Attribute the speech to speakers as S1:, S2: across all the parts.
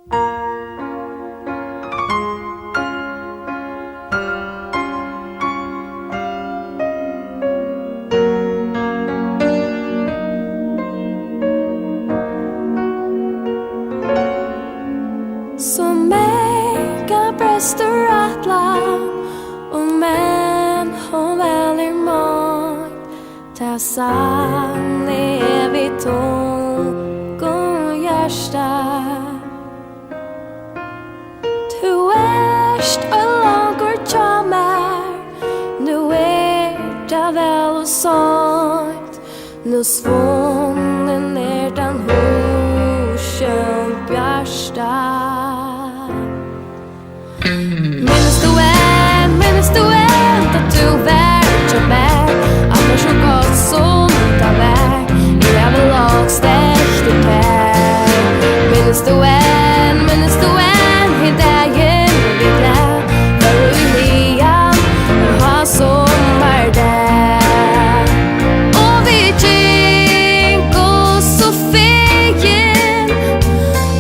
S1: Så mega bröstur atlan och men hon väljer mat ta sann evigt tung och hjärsta du erst och långt tjamar nu det väl och sånt nu svunnen den husjön bjärsta. Minns du än att du värd jag med att det så gott som utav väg jag vill lagställt i pär. Minns du än hur det ger vi gläd för vi igen och ha sommar där och vi gick och så fegen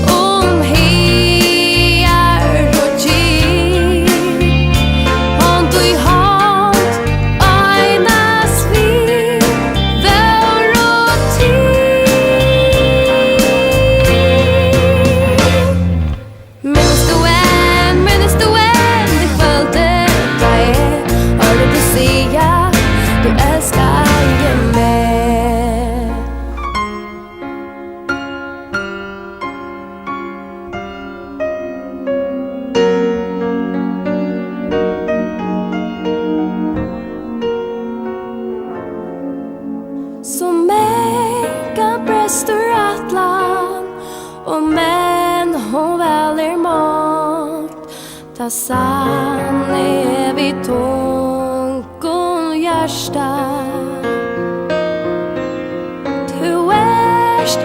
S1: om här och gick hand i hand einas vi vår och tid. Minns du än det följde dig hörde du säga du älskar jag med. Så mega bröstur atlan och men hon väljer mat ta sann evigt tung och hjärsta du erst